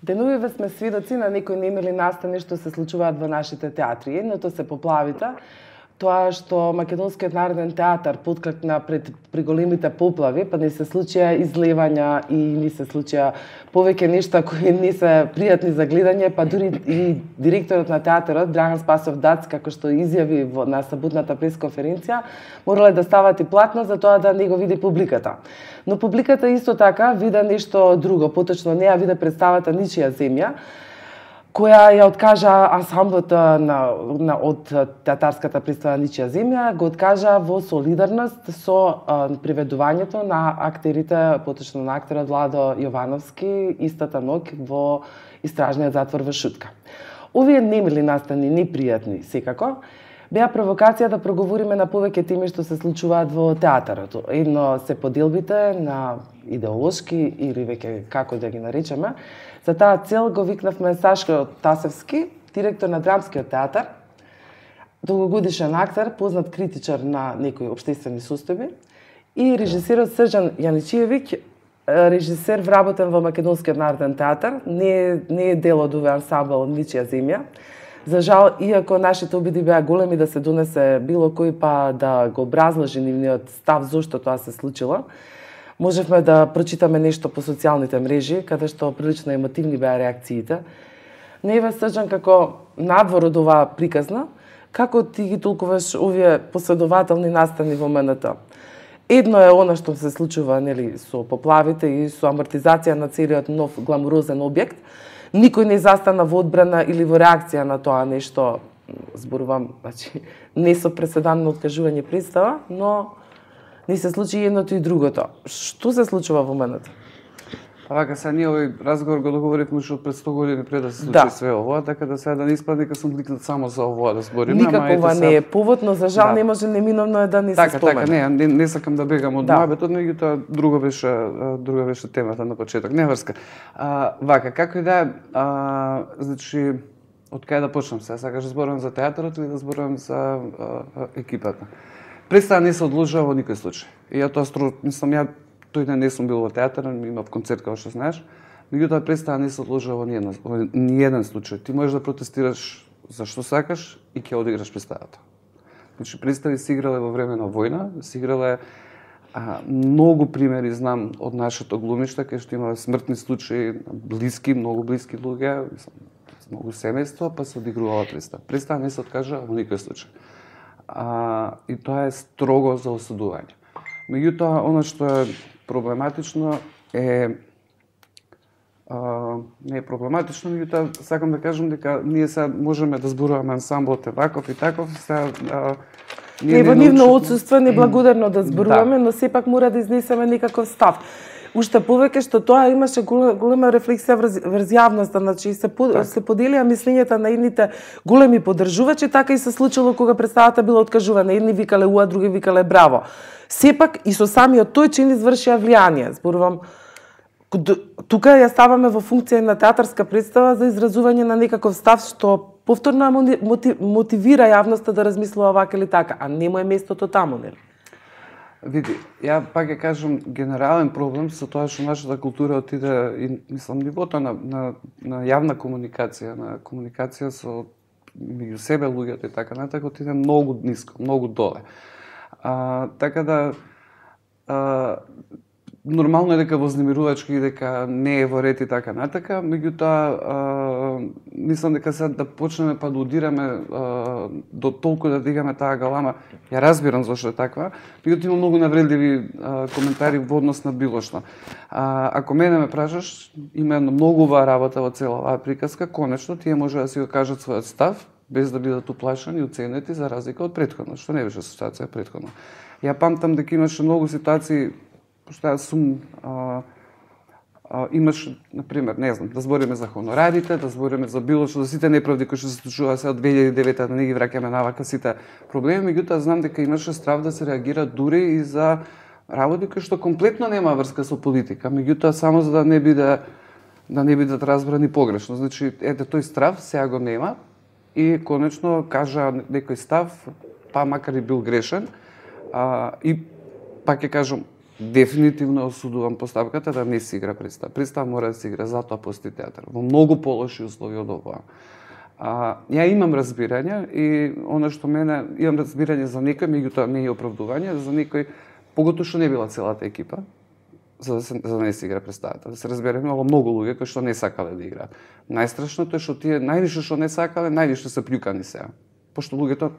Деновиве сме свидоци на некои немили настани што се случуваат во нашите театри. Едното се поплавите, тоа што Македонскиот народен театар потклекна при големите поплави, па ни се случија излевања и ни се случија повеќе нешта кои не се пријатни за гледање, па дури и директорот на театарот Драган Спасов Дац, како што изјави на саботната пресконференција, морале да стават и платно за тоа да не го види публиката. Но публиката исто така вида нешто друго, поточно неа виде представата Ничија земја, која ја откажа ансамблот од театарската представа Ничија земја, го откажа во солидарност со приведувањето на актерите, поточно на актерот Владо Јовановски, истата ноќ во истражниот затвор во Шутка. Овие немили настани, непријатни секако, беа провокација да проговориме на повеќе теми што се случуваат во театарот. Едно се поделбите на идеолошки или веќе како да ги наречеме. За таа цел го викнавме Сашко Тасевски, директор на Драмскиот театар, долгогодишен актер, познат критичар на некои општествени состојби, и режисерот Срđan Јаничиевиќ, режисер вработен во Македонскиот народен театар, не е дел од овој ансамбл Ничија земја. За жал, иако нашите обиди беа големи да се донесе било кој па да го образложи нивниот став зошто тоа се случило, можевме да прочитаме нешто по социјалните мрежи, каде што прилично емотивни беа реакциите. Не е Срđan како надвор од оваа приказна, како ти ги толкуваш овие последователни настани во МНТ? Едно е она што се случува нели со поплавите и со амортизација на целиот нов гламурозен објект. Никој не застана во одбрана или во реакција на тоа нешто, зборувам, значи, не со преседан на откажување представа, но не се случи едното и другото. Што се случува во МНТ? Вака, сега ние овој разговор го договоривме уште од пред 100 години пред да се случи све ова, така да сега да не испадне дека сум кликнат само за ова да збориме. Никако ова не е повод, но за жал не може неминовно е да не се спомене. Така, не сакам да бегам од мојабетот, меѓутоа друга беше темата на почеток. Не врска. Вака, како и да е, значи, од кај да почнам сега? Сакаш да зборувам за театарот или да зборувам за екипата? Представа не се одложува во никој случај. И ја тоа ја тој ден не сум бил во театар, имав концерт како што знаеш, меѓутоа представа не се одложува во ниеден случај. Ти можеш да протестираш за што сакаш и ќе одиграш представата. Значи представи се играле во време на војна, се играле многу примери знам од нашето глумиште кај што има смртни случаи, блиски, многу блиски луѓе, многу семејство, па се одигрувала представа. Представа не се откажа во никој случај. И тоа е строго за осудување. Меѓутоа, она што е проблематично е не е проблематично, меѓутоа сакам да кажам дека ние сега можеме да зборуваме ансамблот ваков и таков, сега ние во нивно отсуство неблагодарно да зборуваме, но сепак мора да изнесеме некаков став. Уште повеќе што тоа имаше голема рефлексија врз јавноста, значи се поделија мислењата на едните големи поддржувачи, така и се случило кога представата била откажувана. Едни викале уа, други викале браво. Сепак и со самиот тој чин извршија влијание. Зборувам, тука ја ставаме во функција на театарска представа за изразување на некаков став што повторно мотивира јавноста да размислува вака или така, а не му е местото таму, нели? Види, ја пак ќе кажам генерален проблем со тоа што нашата култура отиде и мислам нивото на јавна комуникација, на комуникација со меѓу себе луѓето и така натака отиде многу ниско, многу доле. Така да нормално е дека вознемирувачки, дека не е во ред и така натака, меѓутоа мислам дека сега да почнеме па да удираме до толку да дигаме таа галама. Ја разбирам зашто е таква, меѓутоа има многу навредливи коментари во однос на било што. Ако мене ме прашаш, има една многу убава работа во цела оваа приказка, конечно тие може да си го кажат својот став без да бидат уплашени и уценети за разлика од претходно, што не беше ситуација претходно. Ја памтам дека имаше многу ситуации пошто јас сум имаш, например, не знам, да збориме за хонорарите, да збориме за било што, за сите неправди кои што се случува сега од 2009 да не ги враќаме навака сите проблеми, меѓутоа знам дека имаше страв да се реагира дури и за работи кои што комплетно нема врска со политика, меѓутоа само за да не бидат разбрани погрешно. Значи, ете тој страв сега го нема и конечно кажа некој став, па макар и бил грешен, и пак ќе кажам, Дефинитивно осудувам поставката да не се игра представа. Представа мора да се игра, затоа постои театар. Во многу полоши услови од ова. Ја имам разбирање и она што мене, имам разбирање за некој, меѓутоа не е оправдување, за некој, поготоа што не била целата екипа, за да не се игра представата. Да се разбереме, многу луѓе кои што не сакале да играат. Најстрашното е што тие највише што не сакале, највише се плюкани сега. Пошто луѓето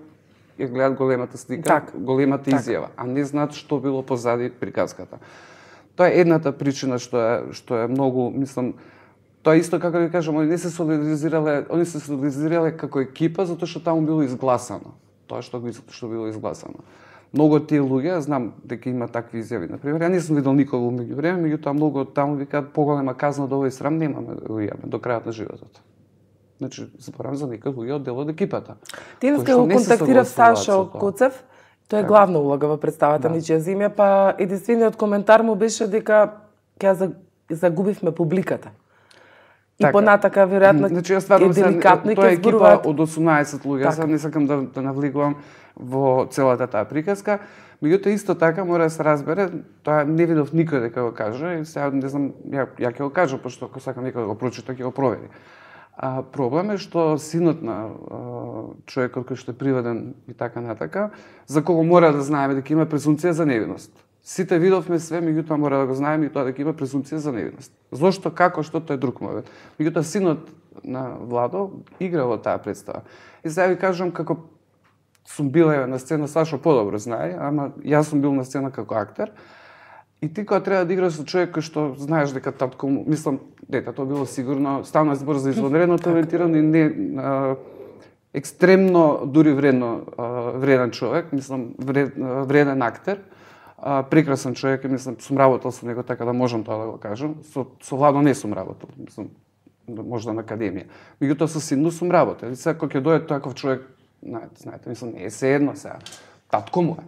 ја гледаат големата слика, големата изјава, а не знаат што било позади приказката. Тоа е едната причина што е многу, мислам, тоа исто како да кажам, они се солидаризирале како екипа затоа што таму било изгласано. Тоа што било изгласано. Многу од тие луѓе, знам дека има такви изјави, например, ја не сум видел никога во меѓувреме, меѓутоа многу од таму викаат поголема казна од овој срам немаме да го имаме до крајот на животот. Значи, зборам за некои луѓе од дел од екипата. Денеска го контактирав Сашо Куцев, тој е главна улога во представата Ничија земја, па единствениот коментар му беше дека ќе загубивме публиката. И понатака веројатно е деликатно и ќе зборуваат. Тоа е екипа од 18 луѓе, сега не сакам да навлегувам во целата таа приказка. Меѓутоа исто така мора да се разбере, тоа не видов никој дека го каже, и сега не знам, ја ќе го кажам, пошто ако сакам некој да го прочита, ќе го провери. Проблем е што синот на човекот кој што е приведен и така натака, за кого мора да знаеме дека има презумпција за невиност. Сите видовме све, меѓутоа мора да го знаеме и тоа дека има презумпција за невиност. Зошто, како, што, тоа е друг момент. Меѓутоа синот на Владо игра во таа представа. И сега ви кажам како сум била на сцена, Сашо подобро знае, ама јас сум бил на сцена како актер. И ти кога треба да играш со човек кој што знаеш дека татко му, мислам, тоа било сигурно, станува збор за извонредно талентиран и не екстремно дури вреден човек, мислам, вреден актер. Прекрасен човек, мислам, сум работел со него, така да можам тоа да го кажам. Со Владо не сум работел, мислам, можда на академија. Меѓутоа со син сум работел. И сега кога ќе дојде таков човек, знаете, мислам, не е се едно сега. Татко му е.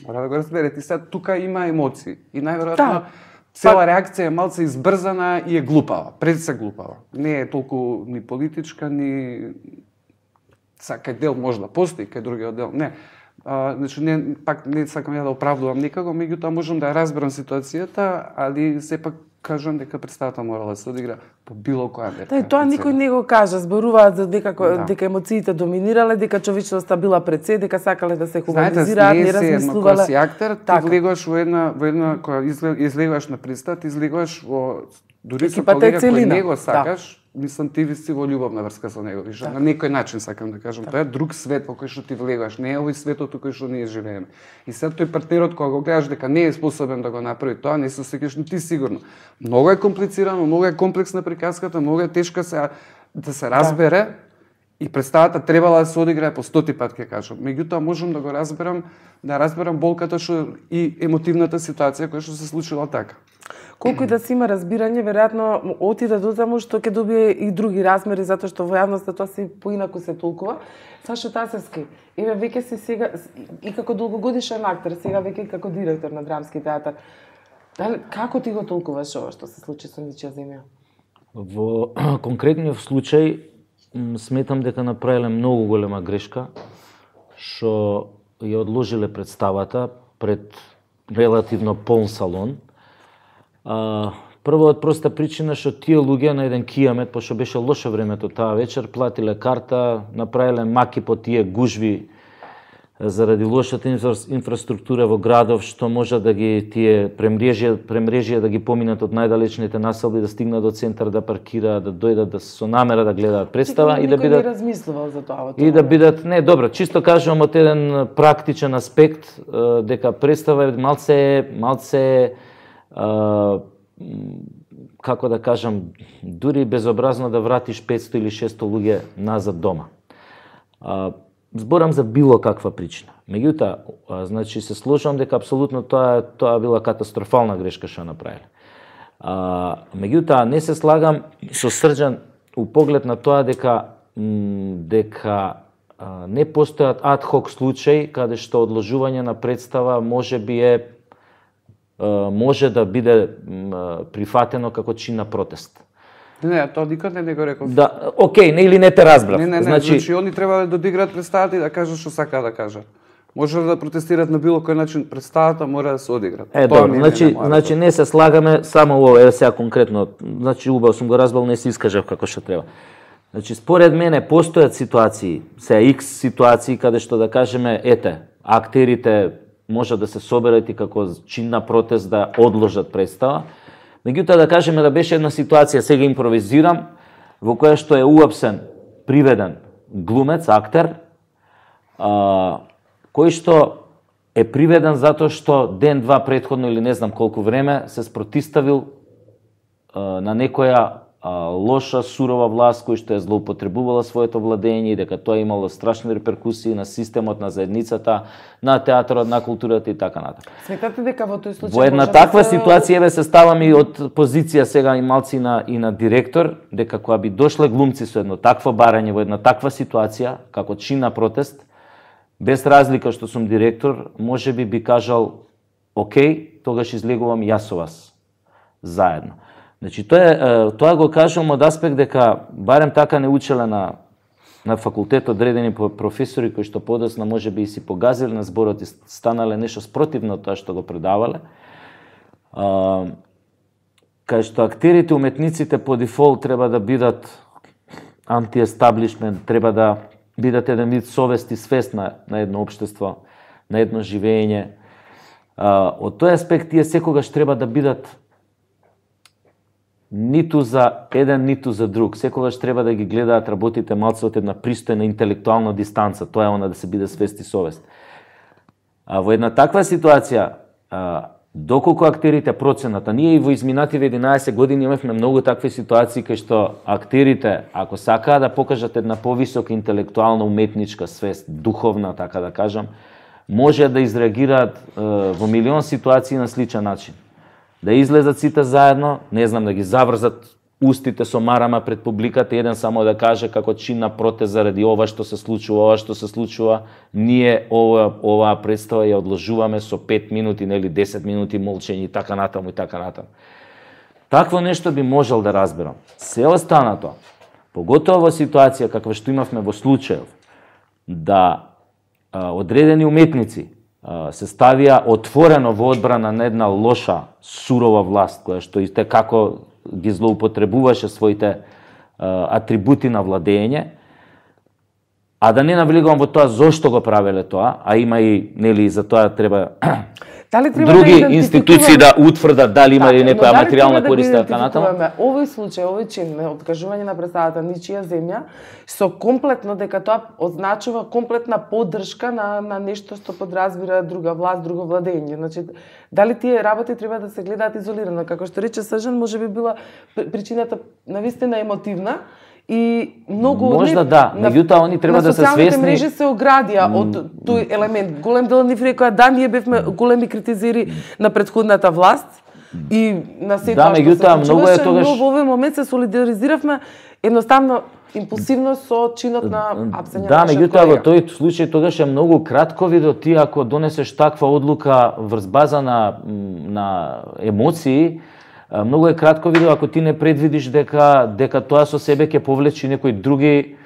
Мора да го разберете. И сега тука има емоции. И најверојатно цела реакција е малце избрзана и е глупава. Пред се глупава. Не е толку ни политичка, ни кај дел може да постои, кај другиот дел не. Значи, пак не сакам ја да оправдувам никаго, меѓутоа можам да ја разберам ситуацијата, али сепак кажам дека представата морала да се одигра по било која мерка. Да, тоа никој не го кажа, зборуваат за дека емоциите доминирале, дека човечноста била пред се, дека сакале да се хуманизираат, не размислувале. Кога си актер, ти влегуваш во една кога излегуваш на представа, ти излегуваш во дури со колега кој не го сакаш, мислам ти си во љубовна врска со него, више. На некој начин сакам да кажам, тоа е друг свет во кој што ти влегуваш, не е овој светот во кој што ние живееме. И сега тој партнерот кога го гледаш дека не е способен да го направи тоа, не се осеќаш ти сигурно. Многу е комплицирано, многу е комплексна приказката, многу е тешка да се разбере и представата требала да се одиграе по 100 пат, ќе кажам. Меѓутоа можам да го разберам болката што и емотивната ситуација која што се случила така. Колку и да се има разбирање, веројатно отиде до таму што ќе добие и други размери, затоа што во јавноста тоа се поинаку се толкува. Сашо Тасевски, еве веќе си сега и како долгогодишен актер, сега веќе како директор на Драмски театар. Како ти го толкуваш ова што се случи со Ничија земја? Во конкретниот случај сметам дека направиле многу голема грешка што ја одложиле представата пред релативно полн салон. Прво од проста причина што тие луѓе на еден кијамет, пошто беше лошо времето таа вечер, платиле карта, направиле маки по тие гужви заради лошата инфраструктура во градов, што може да ги тие премрежија да ги поминат од најдалечните населби, да стигнат до центар, да паркираат, да дојдат со намера да гледаат представа и да бидат. Никој не размислувал за тоа. И да бидат, не, добро, чисто кажувам од еден практичен аспект дека представа малце како да кажам, дури безобразно да вратиш 500 или 600 луѓе назад дома. Зборам за било каква причина. Меѓутоа, значи се сложувам дека апсолутно тоа била катастрофална грешка што направиле. Меѓутоа, не се слагам со Срđan у поглед на тоа дека не постојат ад хок случаи каде што одложување на представа може да биде прифатено како чин на протест. Не, тоа никој не го реков. Да, окей, не или не те разбрав. Не, значи они треба да одиграат представата и да кажат што сакаат да кажат. може да протестираат на било кој начин, представата мора да се одигра. Добро, значи не се слагаме само ова, сега конкретно, значи убаво сум го разбрал, не се искажав како што треба. Значи според мене постојат ситуации, сега X ситуации каде што да кажеме, актерите може да се соберат и како чин на протест да одложат представа. Меѓутоа да кажеме да беше една ситуација, сега импровизирам, во која што е уапсен, приведен глумец, актер, кој што е приведен затоа што ден-два претходно или не знам колку време се спротиставил на некоја лоша, сурова власт кој што е злоупотребувала своето владење и дека тоа имало страшни реперкусии на системот, на заедницата, на театарот, на културата и така натаму. Сметате дека во тој случај во една таква ситуација се ставам и од позиција сега и малци и на директор, дека кога би дошле глумци со едно такво барање во една таква ситуација, како чин на протест, без разлика што сум директор, може би кажал, окей, тогаш излегувам јас со вас, заедно. Значи, тоа го кажувам од аспект дека, барем така не учеле на факултет одредени професори кои што подосна може би и си погазили на зборот и станале нешто спротивно тоа што го предавале. Кај што актерите, уметниците по дефолт треба да бидат анти-естаблишмент, треба да бидат еден вид совест и свест на едно општество, на едно живење. Од тој аспект тие секогаш треба да бидат ниту за еден, ниту за друг. Секогаш треба да ги гледаат работите малце од една пристојна интелектуална дистанца. Тоа е она да се биде свест и совест. Во една таква ситуација, доколку актерите процената, ние и во изминативе 11 години имавме многу такви ситуации кај што актерите, ако сакаат да покажат една повисока интелектуална уметничка свест, духовна, така да кажам, може да изреагираат во милион ситуации на сличен начин. Да излезат сите заедно, не знам, да ги заврзат устите со марама пред публиката, еден само да каже како чин на протест заради ова што се случува, ние оваа представа ја одложуваме со 5 минути или 10 минути молчење и така натаму и така натаму. Такво нешто би можел да разберам. Се останато, поготово во ситуација каква што имавме во случајов, да одредени уметници се ставија отворено во одбрана на една лоша, сурова власт, која што и како ги злоупотребуваше своите атрибути на владење, а да не навлегувам во тоа зошто го правеле тоа, а има и, нели, за тоа треба други институции да утврдат дали има или некоја материјална корист така натаму. Овој случај, овој чин на откажување на представата ничија земја, со комплетно дека тоа означува комплетна поддршка на нешто што подразбира друга власт, друго владење. Значи, дали тие работи треба да се гледаат изолирано, како што рече Сржан, може би била причината навистина емотивна. И многу можда да, меѓутоа они треба да се свесни. На социјалните мрежи се оградија од тој елемент. Голем дел од нив рекоа да, ние бевме големи критизери на претходната власт и на сето што се случуваше, но во овој момент се солидаризиравме едноставно импулсивно со чинот на апсење. Да, меѓутоа во тој случај тогаш е многу кратко видо ти ако донесеш таква одлука врз база на емоции. Многу е кратко видео ако ти не предвидиш дека тоа со себе ќе повлечи некои други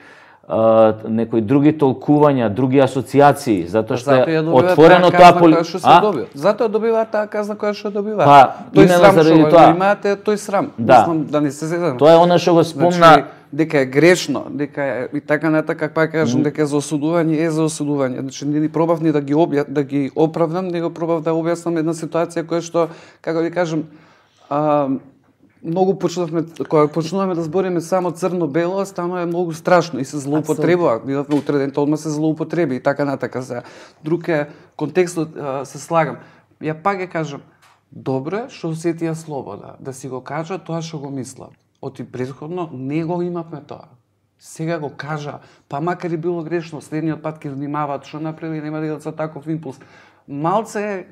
толкувања, други асоциации, затоа што е отворено тоа затоа добиваат таа казна која што добиваат. Тој срам заради тоа имате, тој срам. Мислам да не се седам. Тоа е она што го спомна, дека е грешно, дека е и така натака, па кажам дека за осудување е за осудување. Значи не пробав ни да ги оправдам, него пробав да објаснам една ситуација која што, како ви кажам, многу кога почнуваме да збориме само црно-бело, станува многу страшно и се злоупотребува. Видовме утре ден одма се злоупотреби и така натака. За друг е контекстот, се слагам. Ја пак ја кажам, добро е што осетија слобода, да си го кажа тоа што го мислат. Оти претходно не го имавме тоа. Сега го кажа, па макар и било грешно, следниот пат ќе внимаваат што направи, нема да идат со таков импулс. Малце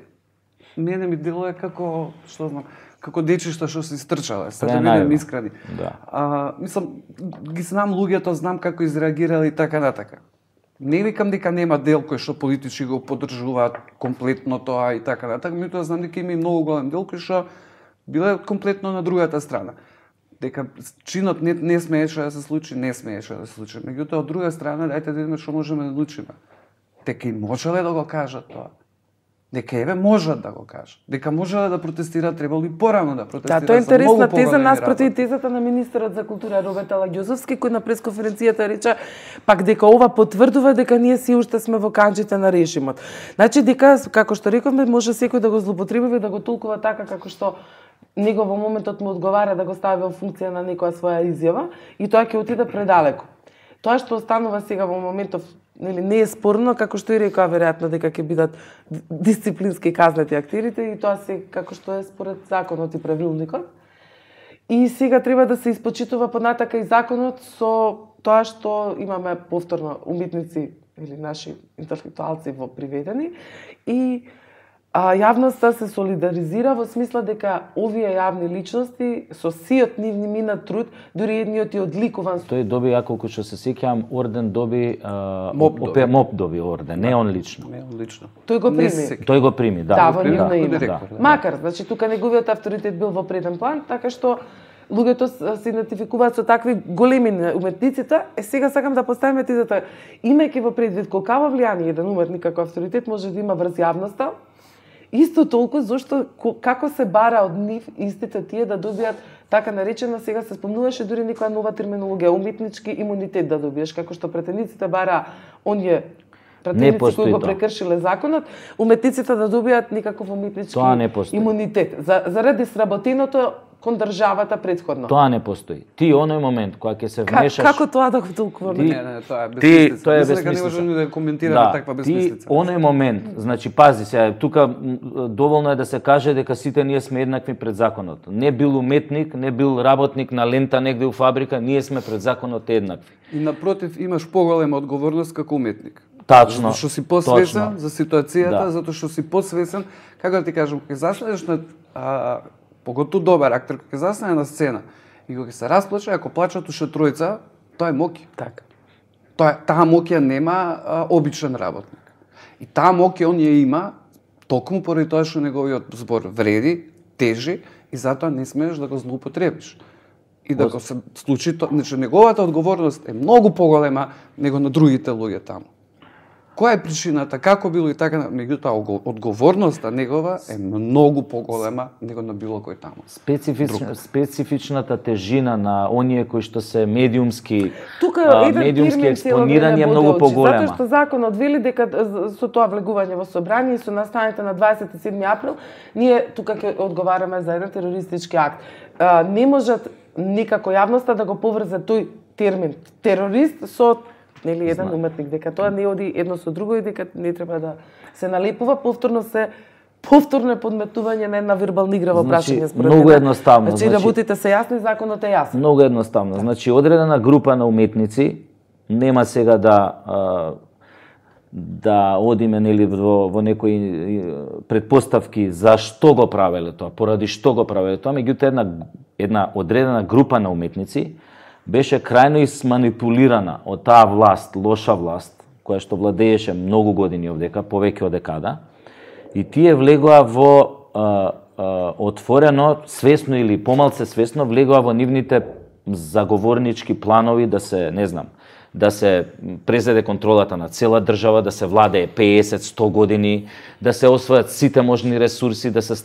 мене ми делува како, што знам, како дечишта што се истрчале, се да бидем искрени. Мислам, ги знам луѓето, знам како изреагирале и така натака. Не викам дека нема дел кој што политички го поддржуваат комплетно тоа и така натака, меѓутоа знам дека има и многу голем дел кој што биле комплетно на другата страна. Дека чинот не смееше да се случи, не смееше да се случи. Меѓутоа, од друга страна, дајте да видиме што можеме да научиме. дека и можеле да го кажат тоа. Дека еве можат да го кажат. Дека можеле да протестираат, требало и порано да протестираат. Да, тоа е интересна теза, поголеми наспроти тезата на министерот за култура Роберт Алагјозовски, кој на пресконференцијата рече пак дека ова потврдува дека ние си уште сме во канџите на режимот. Значи дека, како што рековме, може секој да го злоупотреби и да го толкува така како што него во моментот му одговара да го стави во функција на некоја своја изјава и тоа ќе отиде предалеку. Тоа што останува сега во моментов не е спорно, како што и рекоа веројатно дека ќе бидат дисциплински казнети актерите и тоа се како што е според законот и правилникот. И сега треба да се испочитува понатака и законот со тоа што имаме повторно уметници или наши интелектуалци во приведени и јавноста се солидаризира во смисла дека овие јавни личности со сиот нивни минат труд, дури едниот и одликуван. Тој доби, колку што се сеќавам, орден доби МОП доби орден, не он лично. Не он лично. Тој го прими. Тој го прими, да. Да, во нивно име. Да. Макар, значи тука неговиот авторитет бил во преден план, така што луѓето се идентификуваат со такви големи уметниците. Сега сакам да поставиме тезата, имајќи во предвид колкава влијание еден уметник како авторитет може да има врз јавноста, исто толку зашто како се бара од нив истите тие да добијат така наречена, сега се спомнуваше дури некоја нова терминологија, уметнички имунитет да добиеш, како што претениците бара оние претеници кои го прекршиле законот, уметниците да добијат никаков уметнички имунитет заради сработеното кон државата претходно. Тоа не постои. Ти оној момент кога ќе се вмешаш. Како тоа да го толкуваме? Не, тоа е безмислица. Тоа е безмислица. Не можеме да коментираме таква безмислица. Ти оној момент, значи пази се, тука доволно е да се каже дека сите ние сме еднакви пред законот. Не бил уметник, не бил работник на лента негде у фабрика, ние сме пред законот еднакви. И напротив имаш поголема одговорност како уметник. Тачно. Затоа што си посвесен за ситуацијата, затоа што си посвесен, како да ти кажам, кога застанеш на поготово добар актер, кога ќе застане на сцена и кога ќе се расплаче, ако плачат уште тројца, тоа е моќ. Така. Таа моќ ја нема обичен работник. И таа моќ он ја има токму поради тоа што неговиот збор вреди, тежи и затоа не смееш да го злоупотребиш. И да го се случи тоа, значи неговата одговорност е многу поголема него на другите луѓе таму. Која е причината, како било и така, меѓутоа одговорноста негова е многу поголема него на било кој таму. Специфичната тежина на оние кои што се медиумски експонирање е многу поголема. Затоа што законот вели дека со тоа влегување во собрание и со настаните на 27 април ние тука ќе одговараме за еден терористички акт. Не можат никако јавноста да го поврзе тој термин терорист со еден уметник, дека тоа не оди едно со друго и дека не треба да се налепува, повторно е подметување на една вербална игра во прашање според многу едноставно. Значи работите се јасни, законот е јасен. Многу едноставно. Значи одредена група на уметници нема сега да одиме во некои предпоставки за што го правеле тоа, поради што го правеле тоа, меѓутоа една одредена група на уметници беше крајно изманипулирана од таа власт, лоша власт, која што владееше многу години овдека, повеќе од декада, и тие влегоа во отворено, свесно или помалце свесно, влегоа во нивните заговорнички планови да се, да се презеде контролата на цела држава, да се владее 50-100 години, да се освојат сите можни ресурси, да се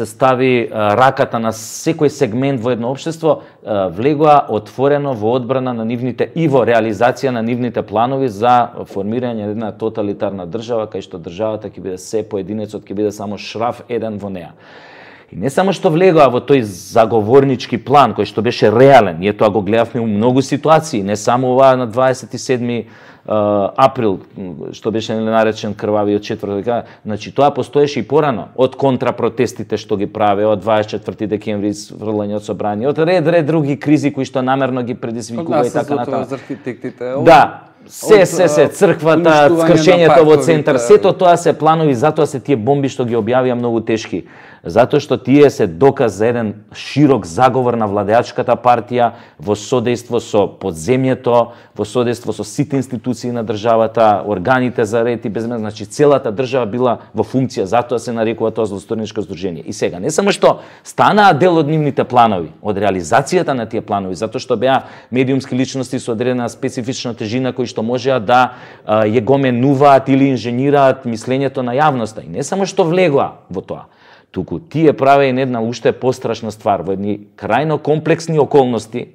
стави раката на секој сегмент во едно општество, влегоа отворено во одбрана на нивните и во реализација на нивните планови за формирање една тоталитарна држава, кај што државата ќе биде се поединецот, ќе биде само шраф еден во неа. И не само што влегоа во тој заговорнички план, кој што беше реален, ние тоа го гледавме у многу ситуации, не само оваа на 27 април, што беше наречен крвавиот четврток, значи тоа постоеше и порано, од контрапротестите што ги праве, од 24 декември врлање од собрание, од ред други кризи кои што намерно ги предизвикува и така натаму. За архитектите. Да. Се, црквата, скршењето во центар, сето тоа се планови, затоа се тие бомби што ги објавија многу тешки Затоа што тие се доказ за еден широк заговор на владеачката партија во содејство со подземјето, во содејство со сите институции на државата, органите за ред и безбедност, значи целата држава била во функција, затоа се нарекува тоа злосторничко здружение. И сега, не само што станаа дел од нивните планови, од реализацијата на тие планови, затоа што беа медиумски личности со одредена специфична тежина кои што можеа да ја го менуваат или инженираат мислењето на јавноста. И не само што влегоа во тоа, туку тие правеа и една уште пострашна ствар во едни крајно комплексни околности,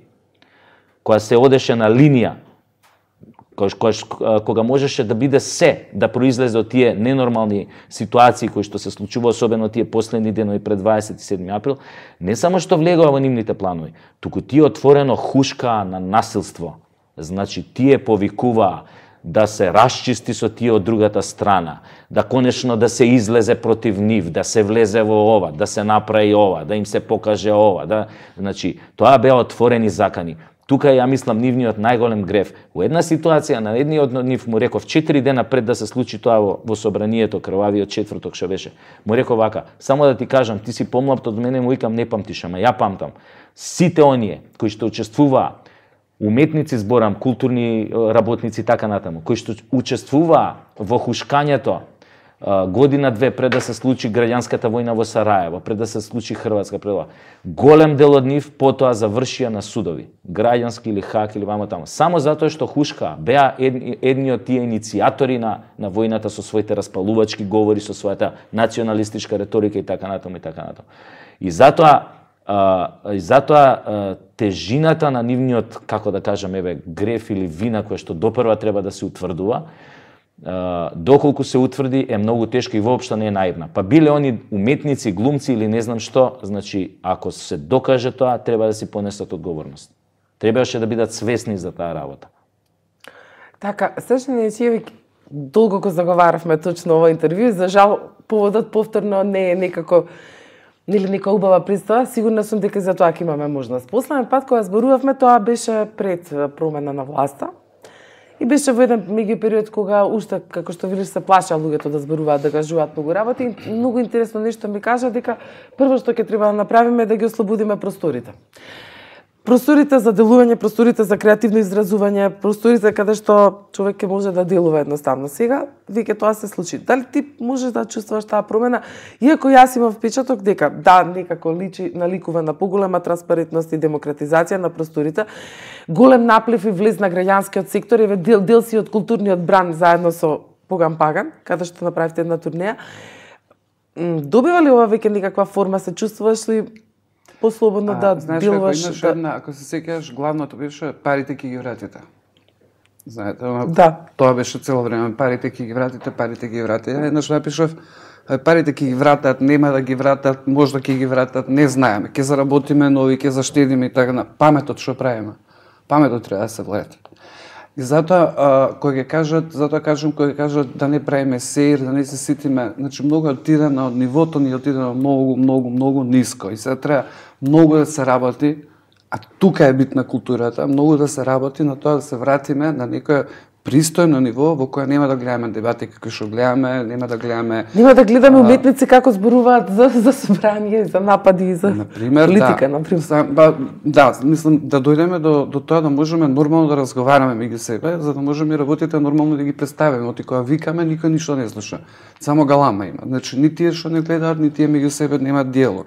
која се одеше на линија, кога можеше да биде се да произлезе од тие ненормални ситуации кои што се случува, особено тие последни денови пред 27 април, не само што влегува во нивните планови, туку тие отворено хушкаа на насилство. Значи, тие повикуваа да се расчисти со тие од другата страна, да конечно да се излезе против нив, да се влезе во ова, да се направи ова, да им се покаже ова, значи, тоа беа отворени закани. Тука ја мислам нивниот најголем греф. Во една ситуација на едниот од нив му реков 4 дена пред да се случи тоа во собранието, крвавиот четврток што беше. Му реков вака: само да ти кажам, ти си помлад од мене, му викам не памтиш, ама ја памтам. Сите оние кои што учествуваа, уметници зборам, културни работници така натаму, кои што учествуваа во хушкањето година-две пред да се случи граѓанската војна во Сараево, пред да се случи Хрватска предела. Голем дел од нив потоа завршија на судови, граѓански или Хаг или вамо таму. Само затоа што хушка беа едни од тие иницијатори на војната со своите распалувачки говори, со својата националистичка реторика и така натаму и така натаму. И затоа тежината на нивниот, како да кажам, греф или вина која што допрва треба да се утврдува, доколку се утврди е многу тешко и воопшто не е наивна. Па биле они уметници, глумци или не знам што, значи ако се докаже тоа, треба да си понесат одговорност. Требаше да бидат свесни за таа работа. Така, Срчан Јачиевиќ, долго го заговаравме точно ова интервју, за жал поводот повторно не е некако нека убава представа, сигурна сум дека за тоа ќе имаме можност. Последен пат кога зборувавме, тоа беше пред промена на власта. И беше во еден меѓупериод кога уште, како што видиш, се плашаа луѓето да зборуваат, да кажуваат многу работи. И многу интересно нешто ми кажа дека прво што ќе треба да направиме е да ги ослободиме просторите. Просторите за делување, просторите за креативно изразување, просторите каде што човек ќе може да делува едноставно. Сега, веќе тоа се случи. Дали ти можеш да чувствуваш таа промена? Иако јас имам впечаток дека да, некако наликува на поголема транспарентност и демократизација на просторите, голем наплив и влез на граѓанскиот сектор, еве дел си од културниот бран заедно со Поган Паган, каде што направивте една турнеја. Добива ли ова веќе некаква форма, се чувствуваш ли послободно да делуваш? Знаеш, ако се сеќаваш, главното беше парите ќе ги вратите. Знаете, тоа беше цело време, парите ќе ги вратите, парите ќе ги вратите. Еднаш напишав, парите ќе ги вратат, нема да ги вратат, можда ќе ги вратат, не знаеме, ќе заработиме нови, ќе заштедиме и така на паметот што правиме. Паметот треба да се влезе. И затоа кој ќе кажат, кој ќе кажат да не правиме сеир, да не се ситиме, значи многу отидено од нивото ни отидено многу ниско и сега треба многу да се работи, а тука е битна културата, многу да се работи на тоа да се вратиме на некој пристојно ниво во која нема да гледаме дебати како што гледаме, нема да гледаме уметници како зборуваат за собрание, за напади, за политика, например. Да, мислам да дојдеме до тоа да можеме нормално да разговараме меѓу себе, за да можеме работите нормално да ги представиме. Оти кога викаме, никој ништо не слуша. Само галама има. Значи, ни тие што не гледаат, ни тие меѓу себе немаат диалог.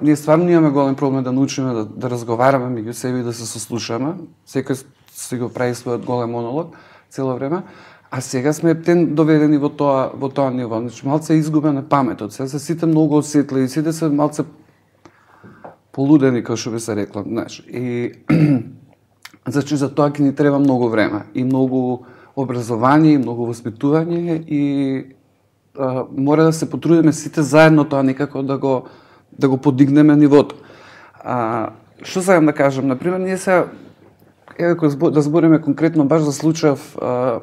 Ние стварно имаме голем проблем да научиме да разговараме меѓу себе и да се сослушаме. Секој си го прави својот голем монолог цело време, а сега сме доведени во тоа ниво. Значи, малце изгубена паметот. Сега се сите многу осетливи, сите се малце полудени, како што би се рекло, знаеш. И значи за тоа ќе ни треба многу време и многу образование, и многу воспитување и мора да се потрудиме сите заедно тоа некако да го подигнеме нивото. Што сакам да кажам, например, ние сега да збориме конкретно баш за случајов,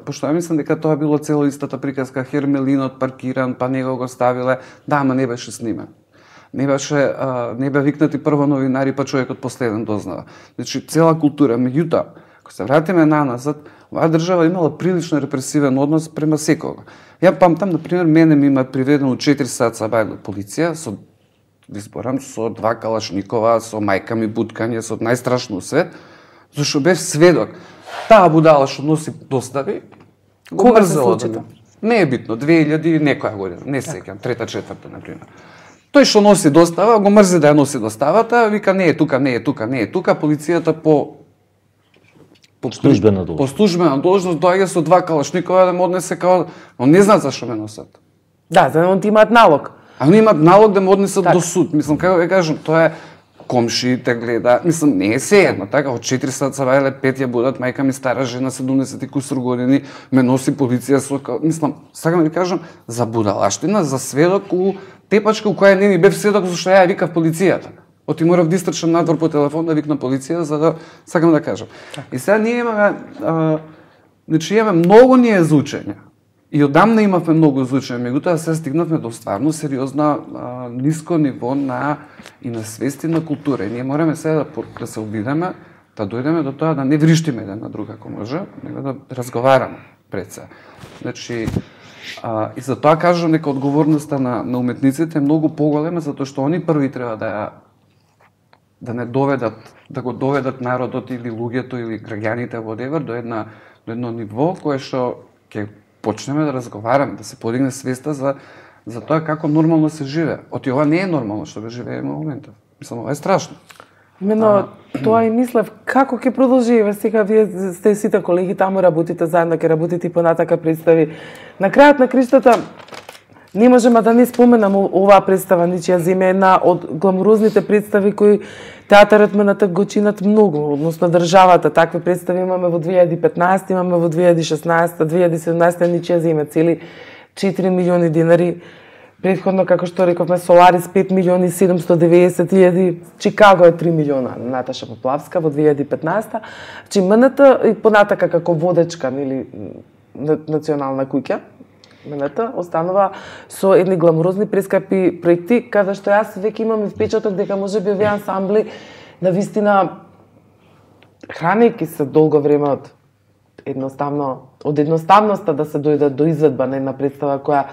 пошто ја мислам дека тоа било цело истата приказка, Хермелинот паркиран, па него го ставиле, да, ама не беше снимен. Не беа викнати прво новинари, па човекот последен дознава. Значи, цела култура. Меѓутоа, ако Ако се вратиме назад, оваа држава имала прилично репресивен однос према секого. Ја памтам, например, мене ми има приведено 4 саца бајле полиција со изборам со 2 калашникова, со мајка ми буткање, со најстрашно свет, зашто бев сведок. Таа будала што носи достави, кога се случи тоа? Не е битно, 2000 некоја година, не сеќам, трета, четврта, например. Тој што носи достава, го мрзи да ја носи доставата, вика не е тука, не е тука, не е тука, полицијата по службена должност. По службена должност доаѓа со 2 калашникова да ме однесе као, но не знаат зашто ме носат. Да, за да имаат налог. А они имаат налог да ме однесат до суд. Мислам, како ја кажам, тоа е комшиите гледа, мислам, не е сеедно, така, од 4 саца бајле 5 ја будат, мајка ми стара жена, 70 и кусур години, ме носи полиција со, мислам, сакам да ви кажам, за будалаштина, за сведок у тепачка у која не ми бев сведок, зашто ја викав полицијата. Оти морав да истрчам надвор по телефон да викна полиција, за да, сакам да кажам. И сега ние имаме, значи имаме многу ние за учење. И одамна имавме многу за учење, меѓутоа се стигнавме до стварно сериозна ниско ниво и на свест и на култура. И ние мораме сега да се обидеме, да дојдеме до тоа да не вриштиме еден на друг ако може, него да разговараме пред се. Значи, и за тоа кажам дека одговорноста на уметниците е многу поголема, затоа што они први треба да не доведат, да го доведат народот или луѓето или граѓаните whatever до едно ниво кое што ќе почнеме да разговараме, да се подигне свеста за тоа како нормално се живее. Оти ова не е нормално што го живееме во моментот. Мислам, ова е страшно. Именно тоа и мислев, како ќе продолжи, сега вие сте сите колеги таму, работите заедно, ќе работите и понатака представи. На крајот на криштата, не можеме да не споменам оваа представа, ничија зиме една од гламурозните представи кои театарот Мената го чинат многу, односно државата. Такви представи имаме во 2015, имаме во 2016, 2017, ничија зиме, цели 4 милиони динари. Предходно, како што рековме, Соларис 5 милиони 790 000, Чикаго е 3 милиона, Наташа Поплавска во 2015. Чи Мената и понатака како водечка, нели, национална куќа, Мената останува со едни гламурозни прескапи проекти, каде што јас веќе имам впечаток дека можеби овие ансамбли на вистина хранејќи се долго време од едноставноста да се дојдат до изведба на една представа која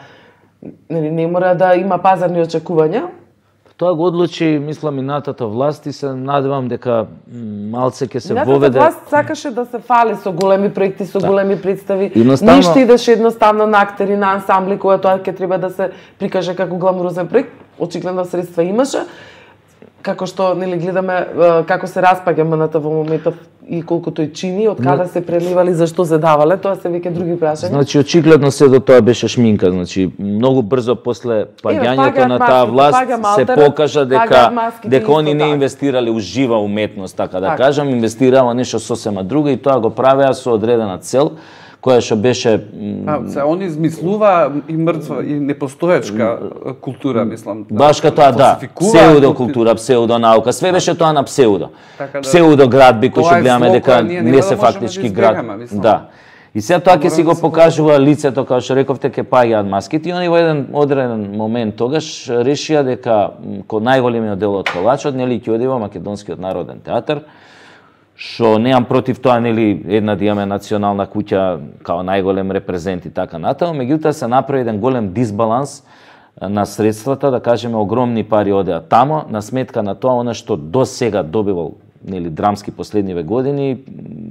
не мора да има пазарни очекувања. Тоа го одлучи, мислам, минатата власт и се надевам дека малце ќе се воведе. Минатата власт сакаше да се фали со големи проекти, со големи представи. Едноставно... Ништо идеше едноставно на актери, на ансамбли, која тоа ќе треба да се прикаже како гламурозен проект. Очигледно средства имаше. Како што нели гледаме како се распаѓа Мената во моментов и колку тој чини, од каде се преливали, зашто се давале, тоа се веќе други прашања. Значи очигледно се до тоа беше шминка, значи многу брзо после паѓањето на таа власт се покажа дека они не инвестирале у жива уметност, така да кажам, инвестираа нешто сосема друго и тоа го правеа со одредена цел, која што беше они измислува и мртва и непостоечка култура, мислам. Баш тоа да, псевдокултура, псевдонаука, све беше тоа на псевдо. Псевдоградби кои што гледаме дека не се фактички град. Да. И сега тоа ќе си го покажува лицето, како што рековте, ќе паѓаат маските и они во еден одреден момент тогаш решија дека кој најголемиот дел од колачот нели ќе оди во Македонскиот народен театар, што неам против тоа, нели, една да имаме национална куќа као најголем репрезент и така натаму, меѓутоа се направи еден голем дисбаланс на средствата, да кажеме огромни пари одеа тамо, на сметка на тоа она што до сега добивал, нели, драмски последниве години,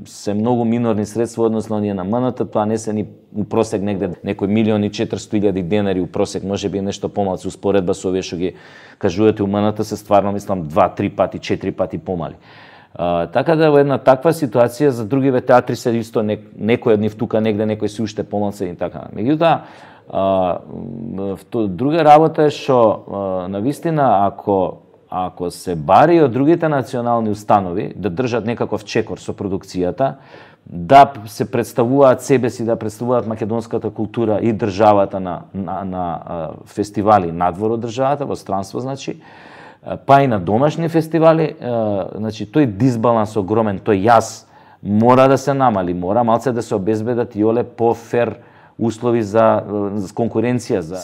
се многу минорни средства односно оние на МНТ, тоа не се ни у просек негде некој 1.400.000 денари у просек, можеби нешто помалку успоредба со овие што ги кажувате у МНТ се стварно мислам 2-3 пати, 4 пати помали. Така да во една таква ситуација за другиве театри се исто некој од нив тука негде, некој си уште помалце и така. Меѓутоа, друга работа е што навистина ако се бари од другите национални установи да држат некаков чекор со продукцијата, да се представуваат себе си, да представуваат македонската култура и државата на фестивали надвор од државата, во странство значи, па и на домашни фестивали, значи тој дисбаланс огромен, тој јас мора да се намали, мора малце да се обезбедат и оле по-фер услови за конкуренција, за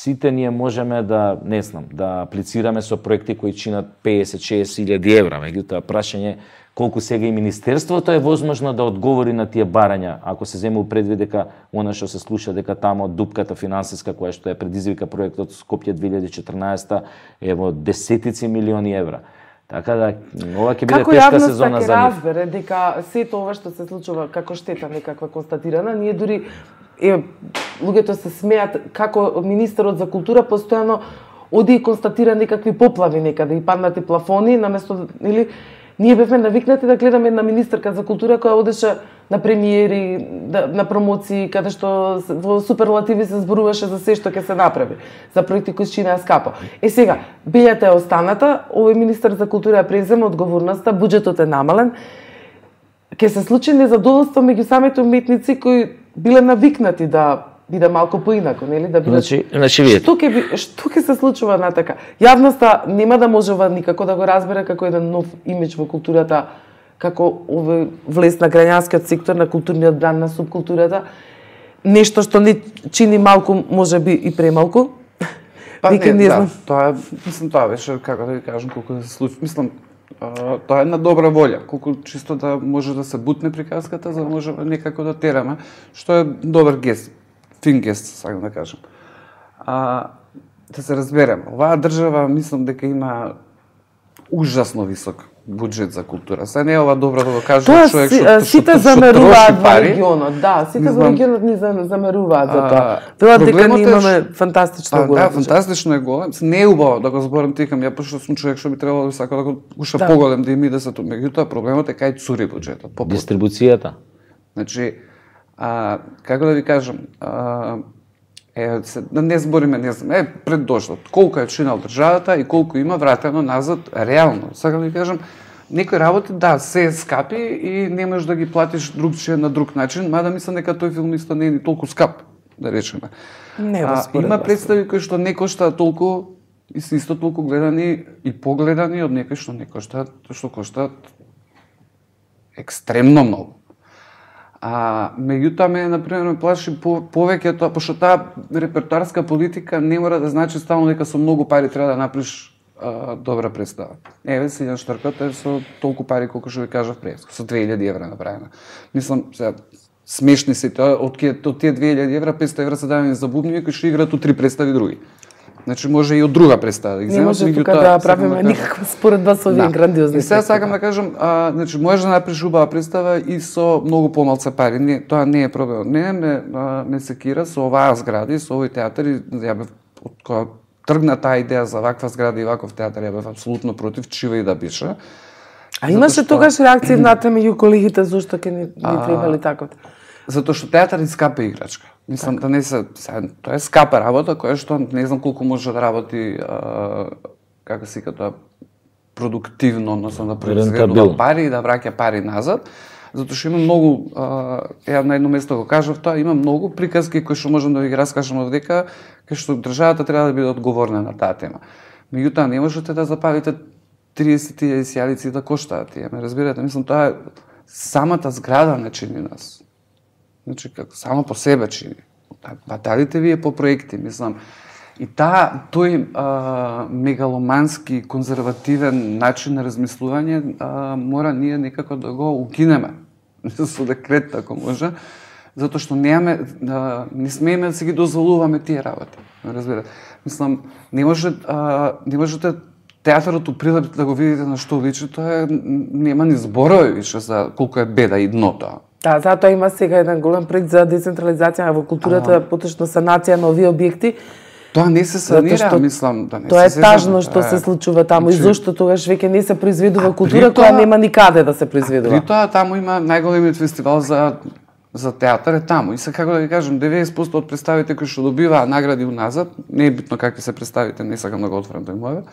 сите ние можеме да, не знам, да аплицираме со проекти кои чинат 50-60 илјади евра, меѓутоа прашање колку сега и министерството е возможно да одговори на тие барања, ако се земе у предвид дека она што се слуша дека тамо дупката финансиска која што е предизвика проектот Скопје 2014 е во десетици милиони евра. Така да, ова ќе биде тешка сезона за нив. Како јавноста ќе разбере дека сето ова што се случува како штета некаква констатирана, ние дури луѓето се смеат како министерот за култура постојано оди и констатира некакви поплави некаде и паднати плафони наместо или ние бевме навикнати да гледаме една министерка за култура која одеше на премиери, на промоции, каде што во суперлативи се зборуваше за се што ќе се направи, за проекти кои чинеа скапо. Сега, билјата е останата, овој министер за култура ја презема одговорноста, буџетот е намален, ќе се случи незадоволство меѓу самите уметници кои биле навикнати да биде малку поинако, нели, да биде. Значи вие. Што ќе се случува на така? Јавноста нема да можева никако да го разбере како еден нов имидж во културата, како овој влез на граѓанскиот сектор, на културниот бранд, на субкултурата, нешто што не чини малку, можеби и премалку. Па не знам. Тоа тоа беше, како да ви кажам, колку да се случи. Мислам, тоа е една добра волја, колку чисто да може да се бутне приказката, за да може некако да тераме, што е добар гест, фин гест, сакам да кажам. Да се разбереме, оваа држава мислам дека има ужасно висок буџет за култура. Се не е ова добро да го каже човек што сите замеруваат во регионот, да, сите во регионот ни замеруваат за тоа. Тоа дека ние имаме фантастично голем. Да, фантастично е голем. Не е убаво да го зборам тикам, ја пошто сум човек што би требало да сака да го уша поголем да им иде се тоа. Меѓутоа проблемот е кај цури буџетот. Дистрибуцијата. Значи, како да ви кажам, не збориме, не знам, пред дошло, колку е чинал државата и колку има вратено назад реално. Сакам да ви кажам, некои работи, да, се е скапи и не можеш да ги платиш другче на друг начин, мада мислам дека тој филм исто не е ни толку скап, да речеме. Има представи кои што не коштаат толку и се исто толку гледани и погледани од некои што не коштаат, што коштаат екстремно многу. Меѓутоа мене например ме плаши повеќе тоа, пошто таа репертоарска политика не мора да значи стално дека со многу пари треба да направиш добра представа. Еве Силјан Штаркот е со толку пари колку што ви кажав пред, со 2000 евра направена. Мислам, сега смешни се тоа, од тие 2000 евра 500 евра се давани за бубњеви кои што играат у 3 представи други. Значи може и од друга представа да ги земат. Не може тука да правиме никаква според вас овие грандиозни. И сега сакам да кажам, значи можеш да направиш убава представа и со многу помалку пари. Не, тоа не е проблем. Не ме секира со оваа зграда и со овој театар и ја бев од кога тргна таа идеја за ваква зграда и ваков театар, ја бев апсолутно против, чива и да беше. Имаше тогаш реакции внатре меѓу колегите зошто ќе не требали таков? Затоа што театар е скапа играчка. Мислам да не се, тоа е скапа работа која што не знам колку може да работи како се вика тоа продуктивно, односно да произведува пари и да враќа пари назад. Затоа што има многу на едно место го кажав тоа, има многу приказки кои што можам да ви ги раскажам овдека, кај што државата треба да биде одговорна на таа тема. Меѓутоа не можете да запалите 30.000 сијалици да коштаат тие, ме разбирате, мислам тоа е самата зграда не чини нас. Значи, како само по себе чини. Баталите вие по проекти, мислам. И тој мегаломански, конзервативен начин на размислување мора ние некако да го укинеме. Со декрет, ако може. Затоа што не смееме да си ги дозволуваме тие работи. Разбирате? Мислам, не можете театарот у Прилеп да го видите на што личи, тоа нема ни зборови више за колку е беда и дно тоа. Да, затоа има сега еден голем проект за децентрализација во културата, поточно санација на овие објекти. Тоа не се санира, мислам, да не се. Тоа е тажно што се случува таму и зошто тогаш веќе не се произведува култура која нема никаде да се произведува. При тоа таму има најголемиот фестивал за театар е таму. И се како да ви кажам, 90% од представите кои што добиваа награди уназад, не е битно какви се представите, не сакам да го отворам тој моје.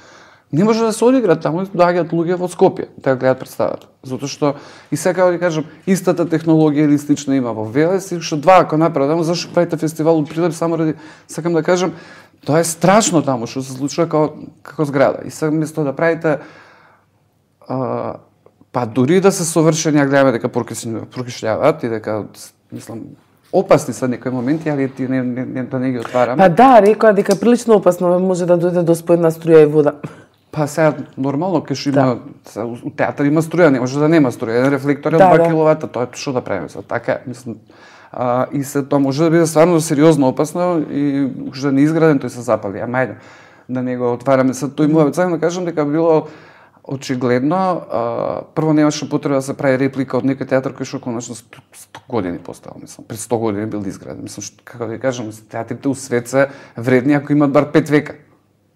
Не може да се одиграат таму, доаѓаат луѓе во Скопје, да гледаат представата. Затоа што и сега да кажам, истата технологија или слична има во Велес, и што два ако направат таму, зашто правите фестивал во Прилеп само ради, сакам да кажам, тоа е страшно таму што се случува како зграда. И сега место да правите па дури да се совршени, ја гледаме дека прокишлјаваат и дека мислам опасни се некои моменти, али ти не ги отвараме. Па да, рекоа дека прилично опасно може да дојде до спојна струја и вода. Па сега нормално кај што има у театар има струја, не може да нема струја. Еден рефлектор е 2 киловата, тоа што да правиме сега? Така, мислам, и се тоа може да биде стварно сериозно опасно и уште не изграден тој се запали. Ама ајде да не го отвараме се тој муавет. Сакам да кажам дека било очигледно, прво немаше потреба да се прави реплика од некој театар кој што конечно 100 години поставил, мислам, пред 100 години бил изграден. Мислам, како да кажам, театрите у свет се вредни ако имаат бар 5 века.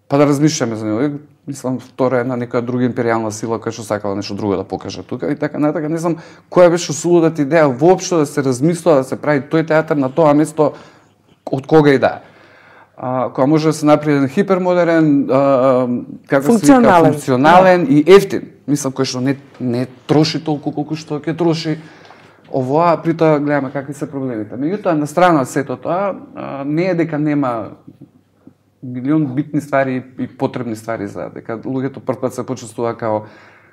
Па да размишляме за него. Мислам, втора една некоја друга империјална сила која што сакала нешто друго да покаже тука и така натака. Не знам која беше сулудата идеја воопшто да се размислува да се прави тој театар на тоа место од кога и да. Која може да се направи еден хипермодерен, како се вика, функционален и ефтин. Мислам, кој што не троши толку колку што ќе троши овоа, при тоа гледаме какви се проблемите. Меѓутоа, на страна од сето тоа, не е дека нема милион битни ствари и потребни ствари за дека луѓето првпат се почувствува како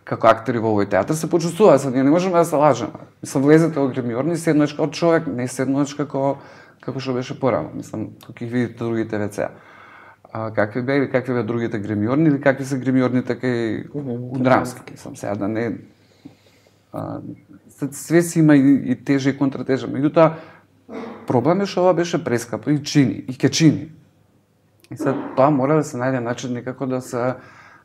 актери во овој театар, се почувствува, ние не можеме да се лажеме. Мислам, влезете во гримиорни, седнеш како човек, не седнеш како што беше порано. Мислам, кога ги видите другите веца. Какви беа какви беа другите гримиорни или какви се гримиорните кај у драмски, мислам, сега да не све си има и тежа и контратежа. Меѓутоа, проблем е што ова беше прескапо и чини, и ке чини. И сега тоа мора да се најде начин некако да се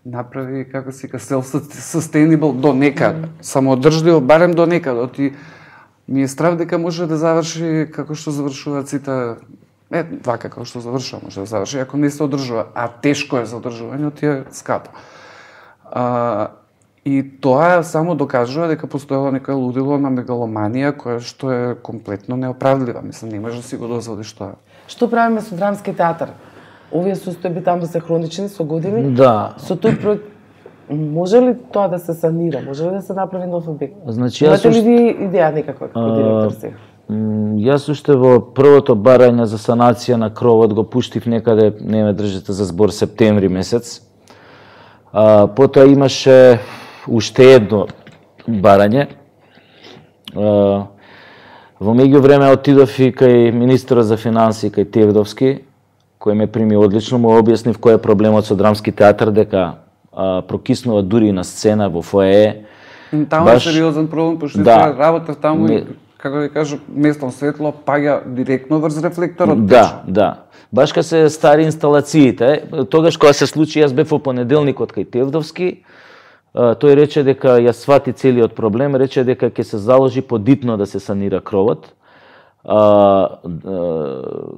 направи, како се вика, self-sustainable до некаде, самоодржливо, барем до некаде. Ми е страв дека може да заврши како што завршуваат сите, вака како што завршува, може да заврши, ако не се одржува, а тешко е за одржување, ти е скапо. И тоа само докажува дека постоело некоја лудило на мегаломанија која што е комплетно неоправдлива. Мислам, не може да си го дозволиш тоа. Што правиме со драмски театар? Овие состојби таму се хронични со години. Да. Со тој проект може ли тоа да се санира? Може ли да се направи нов објект? Значи, имате ли ви идеја некаква како директор сега? Јас уште во првото барање за санација на кровот го пуштив некаде, не ме држите за збор, септември месец. Потоа имаше уште едно барање. Во меѓувреме отидов и кај министерот за финансии, кај Тевдовски, кој ме прими одлично, му објаснив кој е проблемот со драмски театар, дека прокиснува дури и на сцена во фоае. Таму е сериозен проблем, пошто работа таму и, како да кажам, местно светло паѓа директно врз рефлекторот. Да. Баш кога се стари инсталациите, тогаш кога се случи, јас бев во понеделникот кај Тевдовски, тој рече дека ја свати целиот проблем, рече дека ќе се заложи подитно да се санира кровот.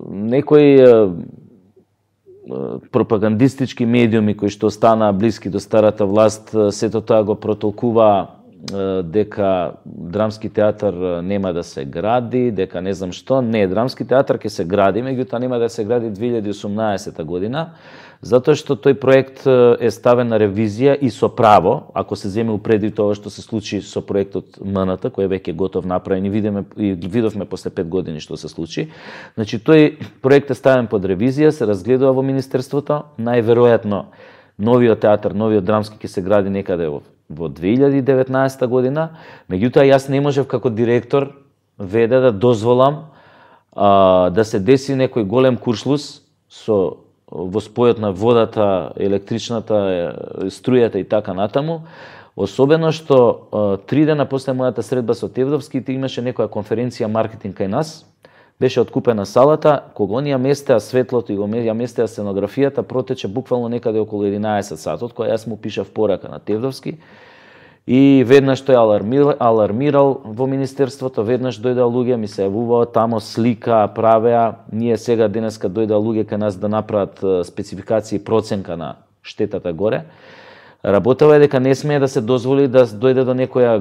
Некои пропагандистички медиуми кои што останаа блиски до старата власт, сето тоа го протолкува дека драмски театар нема да се гради, дека не знам што. Не, драмски театар ќе се гради, меѓутоа нема да се гради 2018 година, затоа што тој проект е ставен на ревизија и со право, ако се земе упреди тоа што се случи со проектот МНТ, кој е веќе готов направен и видовме после 5 години што се случи. Значи, тој проект е ставен под ревизија, се разгледува во Министерството, најверојатно новиот театар, новиот драмски ќе се гради некаде во 2019 година, меѓутоа јас не можев како директор веде да дозволам да се деси некој голем куршлус во спојот на водата, електричната, струјата и така натаму, особено што 3 дена после мојата средба со Тевдовски имаше некоја конференција маркетинг кај нас, беше откупена салата, кога оние местеа светлото и ја местеа сценографијата, протече буквално некаде околу 11 сатот, која јас му пишав порака на Тевдовски. И веднаш тој алармирал во Министерството, веднаш дојдаа луѓе, ми се јавуваа тамо, слика, правеа. Ние сега денеска дојдаа луѓе кај нас да направат спецификација и проценка на штетата горе. Работава е дека не смее да се дозволи да дојде до некоја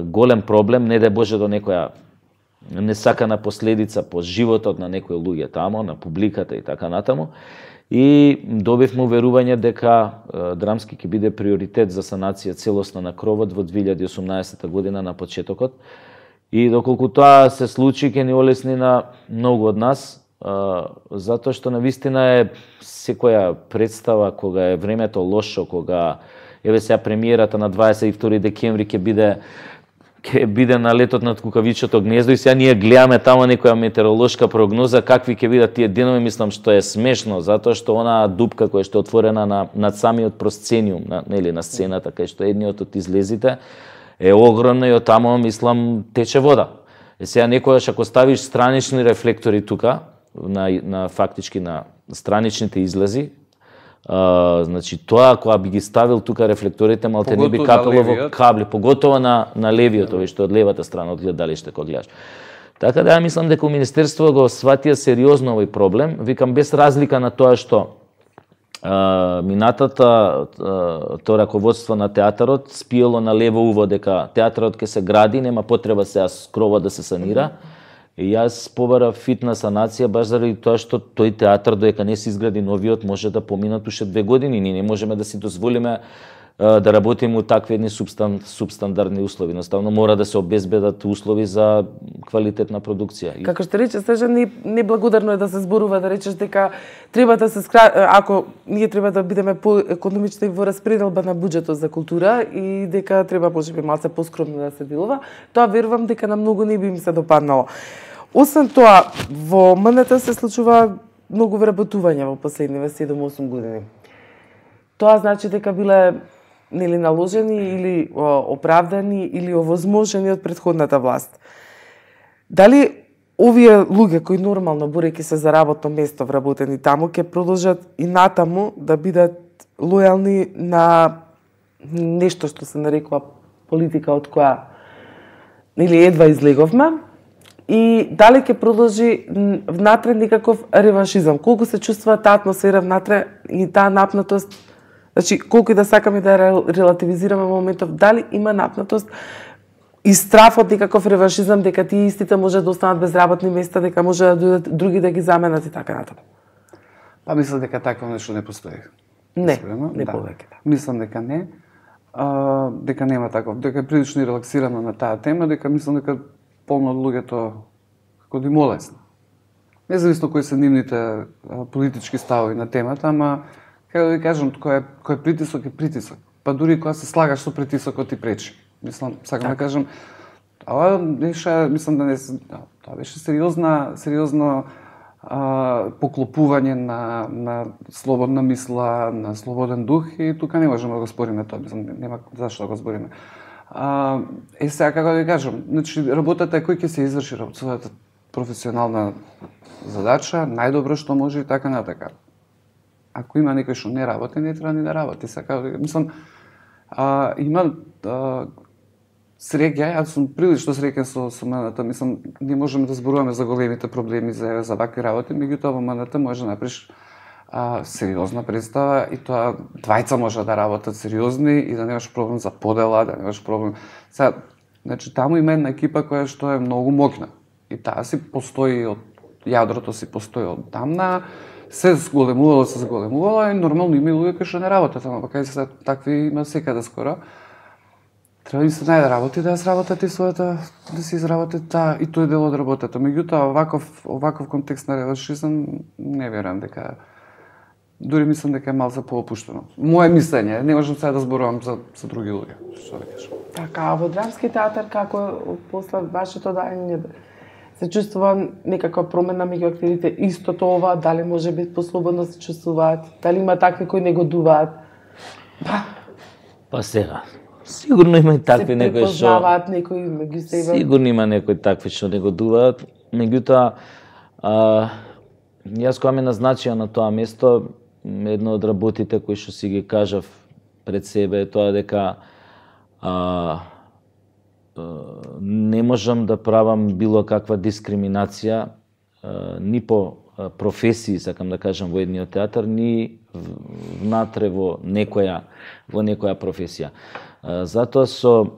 голем проблем, не да Боже до некоја несакана последица по животот на некои луѓе тамо, на публиката и така натаму. И добивме уверување дека драмски ќе биде приоритет за санација целосна на кровот во 2018 година на почетокот. И доколку тоа се случи, ќе ни олесни на многу од нас, затоа што навистина е секоја представа кога е времето лошо, кога еве сега премиерата на 22 декември ќе биде ќе биде на летот над Кукавичето гнездо и сега ние гледаме таму некоја метеоролошка прогноза какви ќе бидат тие денови, мислам што е смешно, затоа што онаа дупка која што е отворена над самиот просцениум, на сцената кај што едниот од излезите е огромна и од таму мислам тече вода. Сега некојаш ако ставиш странични рефлектори тука на фактички на страничните излази, значи тоа кога би ги ставил тука рефлекторите, малте не би капело во кабли, поготово на левиот, овој што од левата страна од гледалиште кога гледаш. Така да ја мислам дека Министерството го сватија сериозно овој проблем, викам без разлика на тоа што минатата тоа раководство на театарот спиело на лево уво дека театарот ќе се гради, нема потреба сега скровот да се санира. И јас побарав фитна санација баш заради тоа што тој театар додека не се изгради новиот може да поминат уште 2 години. Ние не можеме да си дозволиме да работиме у такви едни субстандардни услови. Едноставно мора да се обезбедат услови за квалитетна продукција. Како што рече, Снежан, неблагодарно е да се зборува, да речеш дека треба да се ако ние треба да бидеме по-економични во распределба на буџетот за култура и дека треба можеби малце поскромно да се делува, тоа верувам дека на многу не би им се допаднало. Освен тоа, во МНТ се случува многу вработувања во последниве 7-8 години. Тоа значи дека биле нели наложени или оправдани или овозможени од претходната власт. Дали овие луѓе кои нормално борејќи се за работно место вработени таму ќе продолжат и натаму да бидат лојални на нешто што се нарекува политика од која нели едва излеговме? И дали ќе продолжи внатре некаков реваншизам? Колку се чувствува таа атмосфера внатре и таа напнатост? Значи, колку и да сакаме да релативизираме моментов, дали има напнатост и страф од некаков реваншизам дека тие истите може да останат без работни места, дека може да дојдат други да ги заменат и така натаму? Па мислам дека такво нешто не постои. Не повеќе. Мислам дека не. Дека нема таков, дека е прилично релаксирано на таа тема, дека мислам дека полно од луѓето како да им олесна. Независно кои се нивните политички ставови на темата, ама како да ви кажам, кој е притисок е притисок. Па дури кога се слагаш со притисокот ти пречи. Мислам, сакам да кажам, ова беше, мислам да не тоа беше сериозно поклопување на слободна мисла, на слободен дух и тука не можеме да го спориме тоа, мислам, нема зашто да го спориме. Сега како да ви кажам, значи работата е кој ќе се изврши својата професионална задача, најдобро што може и така натака. Ако има некој што не работи, не треба ни да работи. Сега, мислам, има среќа, јас сум прилично среќен со МНТ, мислам, не можеме да зборуваме за големите проблеми за вакви работи, меѓутоа во МНТ може да направиш сериозна представа и тоа двајца може да работат сериозни и да немаш проблем за подела, да немаш проблем. Сега, значи таму има една екипа која што е многу моќна и таа си постои од јадрото си постои од тамна, се зголемувало и нормално има луѓе кои што не работат, ама кај се такви има секаде скоро. Треба да се најде работи да ја сработат и својата, да се изработат таа и тој дел од работата. Меѓутоа оваков контекст на реваншизам не верувам дека дури мислам дека е малку поопуштено. Моje мислење, не можам сега да зборувам за други луѓе, што да кажам. Така, а во драмски театар како после вашето дајање се чувствува некаква промена меѓу актерите, истото ова, дали може би послободно се чувствуваат, дали има такви кои негодуваат? Па сега, сигурно има и такви некои што препознаваат некои меѓу себе. Сигурно има некои такви што негодуваат, меѓутоа јас кога ме назначија на тоа место, едно од работите кои што си ги кажав пред себе е тоа дека не можам да правам било каква дискриминација ни по професии, сакам да кажам, во едниот театар, ни внатре во некоја професија. Затоа со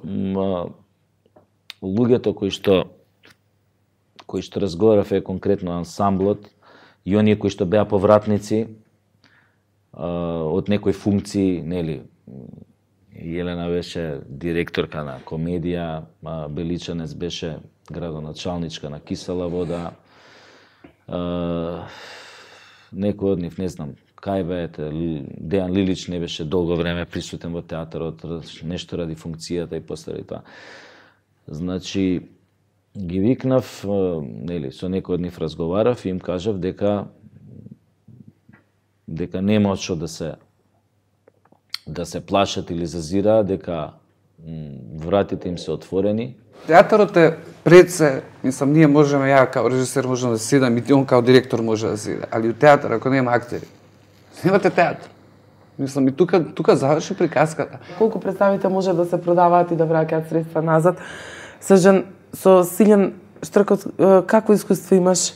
луѓето кои што разговараве конкретно ансамблот и оние кои што беа повратници од некои функции, нели, Јелена беше директорка на комедија, Беличанец беше градоначалничка на Кисела вода, некој од нив, не знам, кај беете, Дејан Лилич не беше долго време присутен во театарот, нешто ради функцијата и после тоа. Значи ги викнав, нели, со некој од нив разговарав и им кажав дека нема од што да се плашат или зазираат, дека вратите им се отворени. Театарот е пред се, мислам, ние можеме, ја као режисер можам да седам и он као директор може да седе, али у театар ако нема актери, немате театар. Мислам, и тука заврши приказката. Колку представите може да се продаваат и да враќаат средства назад? Срđan, со Силјан Штркот, какво искуство имаш?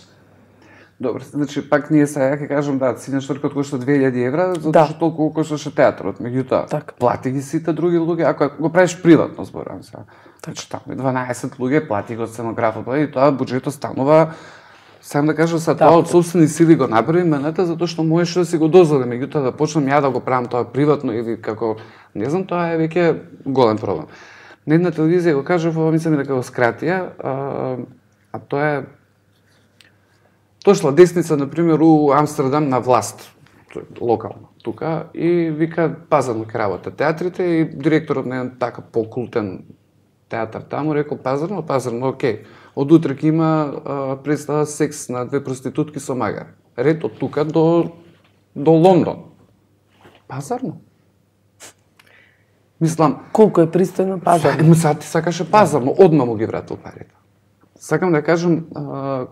Добро, значи пак ние сега ќе кажам да, Силјан Штркот кошта 2000 евра, затоа што толку кошташе театарот, меѓутоа плати ги сите други луѓе, ако го правиш приватно, зборувам сега. Значи таму 12 луѓе плати го сценографот, и тоа буџетот станува, сам да кажам са тоа од собствени сили го направи менете, затоа што можеше да си го дозволи, меѓутоа да почнам ја да го правам тоа приватно или како, не знам, тоа е веќе голем проблем. На една телевизија го кажав, ова мислам дека го скратија, а тоа е дошла десница, например, у Амстердам на власт, локално, тука, и вика, пазарно ќе работат театрите, и директорот на еден така покултен театар таму рекол, пазарно, окей, од утре ќе има представа секс на две проститутки со магар. Ред од тука до Лондон. Пазарно. Мислам, колку е пристојно пазарно? Сега ти сакаше пазарно, одма му ги вратил парите. Сакам да кажам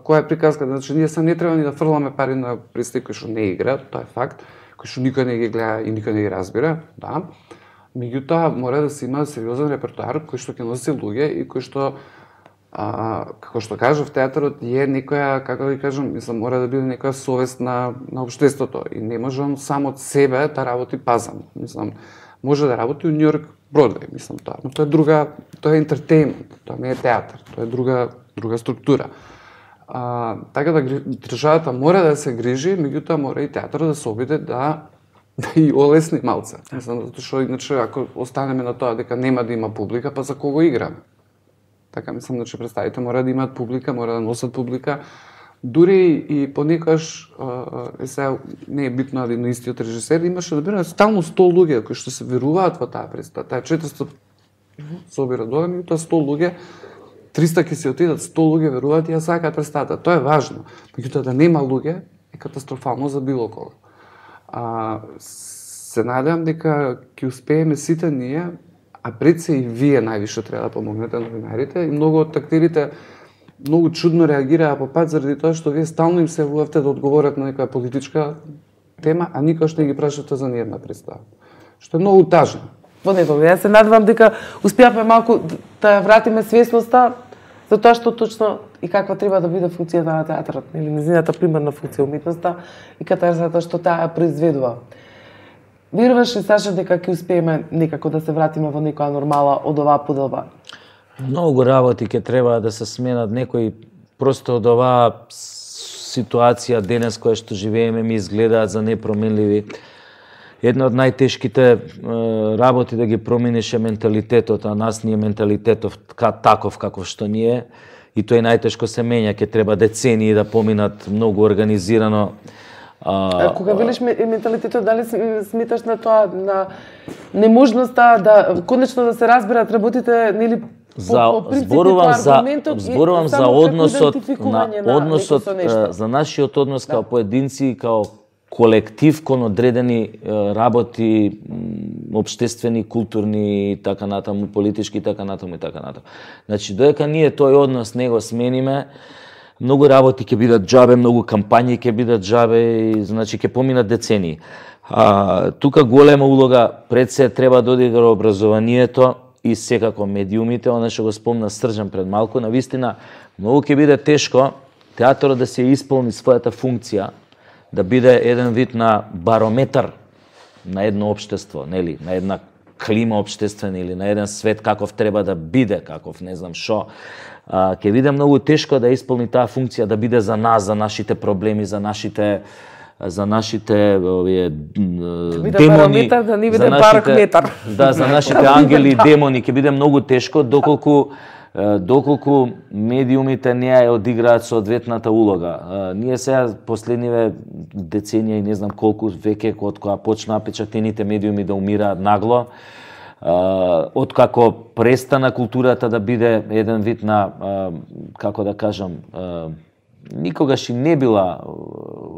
која е приказка, значи ние се не треба ни да фрламе пари на представи кои што не играат, тоа е факт, кои што никој не ги гледа и никој не ги разбира, да. Меѓутоа мора да се има сериозен репертоар кој што ќе носи луѓе и кој што како што кажав, театарот е некоја, како да кажам, мислам, мора да биде некоја совест на општеството и не може он само од себе да работи пазарно. Мислам, може да работи у Њујорк Бродвеј, мислам тоа, но тоа е ентертејнмент, тоа не е театар, тоа е друга структура. Така да државата мора да се грижи, меѓутоа мора и театарот да се обиде да и олесни малце. Мислам, затоа што иначе ако останеме на тоа дека нема да има публика, па за кого играме? Така мислам, значи представите мора да имаат публика, мора да носат публика. Дури и понекогаш, сега не е битно али на истиот режисер, имаше да биде стално 100 луѓе кои што се веруваат во таа представа. Таа 400 собира долем и тоа 100 луѓе, 300 ќе се отидат, 100 луѓе веруваат и ја сакаат представата. Тоа е важно. Меѓутоа да нема луѓе е катастрофално за било кого. Се надевам дека ќе успееме сите ние, а пред се и вие највише треба да помогнете новинарите, и многу од актерите многу чудно реагираа по пат заради тоа што вие стално им се явувавте да одговорат на некоја политичка тема, а никош не ги прашате за ниедна представа. Што е многу тажно. Во него, јас се надевам дека успеавме малку да вратиме свесноста за тоа што точно и каква треба да биде функцијата на театарот, или незината примерна функција уметноста и катарзата што таа ја произведува. Веруваш ли, Саша, дека ќе успееме некако да се вратиме во некоја нормала од оваа поделба? Многу работи ќе треба да се сменат, некои просто од оваа ситуација денес која што живееме ми изгледаат за непроменливи. Една од најтешките работи да ги променише менталитетот, а нас ни е менталитетов таков каков што ни е, и тој најтешко се менја, ќе треба децении да поминат многу организирано. Кога велиш менталитетот, дали смиташ на тоа, на неможноста да конечно да се разберат работите, нели зборувам за односот за нашиот однос као поединци, као колектив кон одредени работи, општествени, културни и така натаму, политички и така натаму и така натаму. Значи, додека ние тој однос не го смениме, многу работи ќе бидат џабе, многу кампањи ќе бидат џабе и значи ќе поминат децении. Тука голема улога пред се треба да одигра образованието и секако медиумите, она што го спомна Срđan пред малку, навистина многу ќе биде тешко театарот да се исполни својата функција, да биде еден вид на барометар на едно општество, нели, на една клима општествена или на еден свет каков треба да биде, каков не знам шо. Ќе биде многу тешко да исполни таа функција, да биде за нас, за нашите проблеми, за нашите овие демони, да не биде барометар. Да, за нашите ангели и демони ќе биде многу тешко доколку медиумите не ја одиграат соодветната улога. Ние сега последниве деценија и не знам колку веќе од кога почнаа печатените медиуми да умираат нагло, откако престана културата да биде еден вид на, како да кажам, никогаш и не била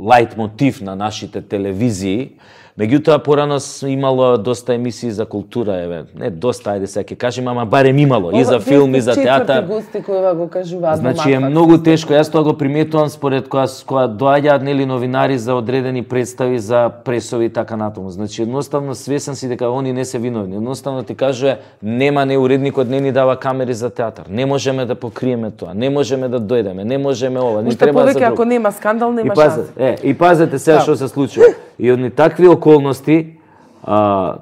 лајт мотив на нашите телевизии, меѓутоа порано имало доста емисии за култура, еве, не доста, ајде сега ќе кажем, ама барем имало и за филм и за театар. Гости кои го кажуваат. Значи е многу тешко, јас тоа го приметувам според кога доаѓаат нели новинари за одредени представи за пресови и така натаму. Значи едноставно свесен си дека они не се виновни. Едноставно ти кажува нема уредникот не ни дава камери за театар. Не можеме да покриеме тоа, не можеме да дојдеме, не можеме ова, не треба за друг. Ако нема скандал, нема шанс. И пазете сега што се случува. И од такви околности,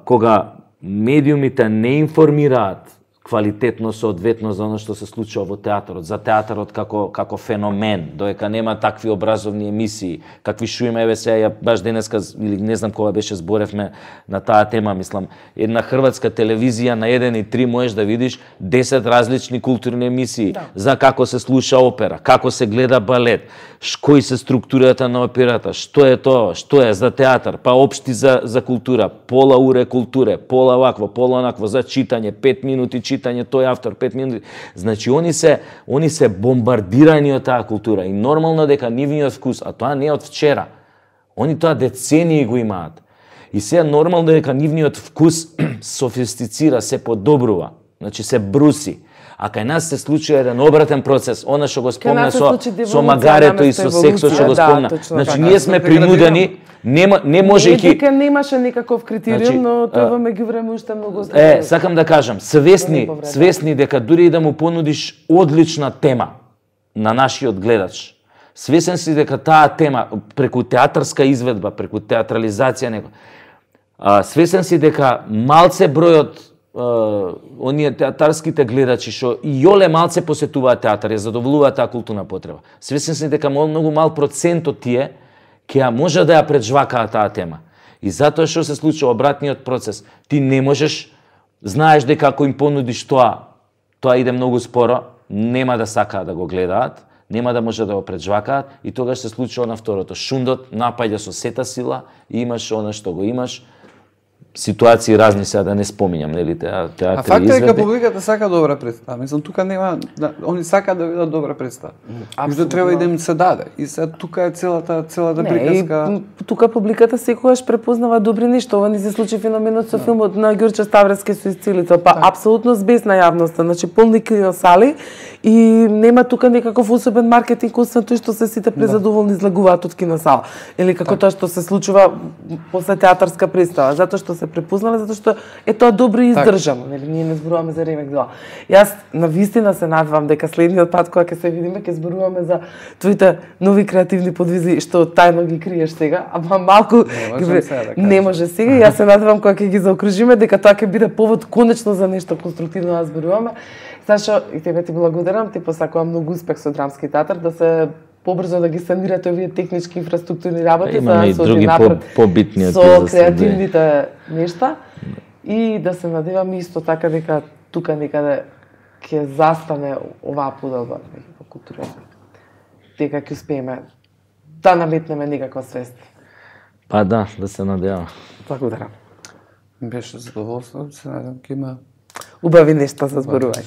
кога медиумите не информираат квалитетно соодветно за оно што се случува во театарот, за театарот како феномен, доека нема такви образовни емисии, какви што има, еве сега баш денеска или не знам кога беше зборевме на таа тема, мислам, една хрватска телевизија на 1 и 3 можеш да видиш 10 различни културни емисии за како се слуша опера, како се гледа балет, кои се структурата на операта, што е тоа, што е за театар, па општи за култура, пола уре културе, пола вакво, пола онакво, за читање, 5 минути читање, тој автор, 5 минути. Значи, они се бомбардирани од таа култура и нормално дека нивниот вкус, а тоа не е од вчера, они тоа децении го имаат. И сега нормално дека нивниот вкус софистицира, се подобрува, значи се бруси. А кај нас се случува еден обратен процес, она што го спомна со магарето и со сексот што го спомна. Значи ние сме принудени, не можејќи... Не дека немаше никаков критериум, но тоа меѓу време уште многу остана. Сакам да кажам, свесни дека дури и да му понудиш одлична тема на нашиот гледач, свесен си дека таа тема преку театарска изведба, преку театрализација свесен си дека малце бројот оние театарските гледачи што и јоле малце посетуваат театар, ја задоволуваат таа културна потреба. Свесен си дека многу мал процент од тие ќе може да ја преджвакаат таа тема. И затоа што се случува обратниот процес, ти не можеш, знаеш дека ако им понудиш тоа иде многу споро, нема да сакаат да го гледаат, нема да може да го преджвакаат и тогаш се случува на второто. Шундот напаѓа со сета сила и имаш она што го имаш. Ситуации разни, сега да не споминјам, нели, театри. А факт е дека публиката сака добра представа. Мислам, тука нема, они сака да видат добра представа. И што треба и да им се даде. И сега тука е целата приказка. Тука публиката секогаш препознава добри нешто. Ова ни се случи феноменот со филмот на Ѓурче Ставрески со Исцилица. Па апсолутно збесна јавноста, значи полни киносали и нема тука некаков особен маркетинг освен тој што се сите презадоволни излагуваат од киносала. Или како тоа што се случува после театарска представа, затоа што се препознале, затоа што е тоа добро издржано, нели, ние не зборуваме за ремек 2. Јас навистина се надевам дека следниот пат кога ќе се видиме ќе зборуваме за твоите нови креативни подвизи што тајно ги криеш сега, ама малку не може сега. Јас се надевам кога ќе ги заокружиме дека тоа ќе биде повод конечно за нешто конструктивно да зборуваме. Зашто и тебе ти благодарам, ти посакувам многу успех со драмски театар, да се побрзо да ги санирате овие технички инфраструктурни работи, имаме и други побитни со креативните нешта и да се надевам исто така дека тука некаде ќе застане оваа поделба во културата. Дека ќе успееме да наметнеме некаква свест. Па да се надевам. Благодарам. Беше задоволство, се надевам ќе има убави нешта за зборување.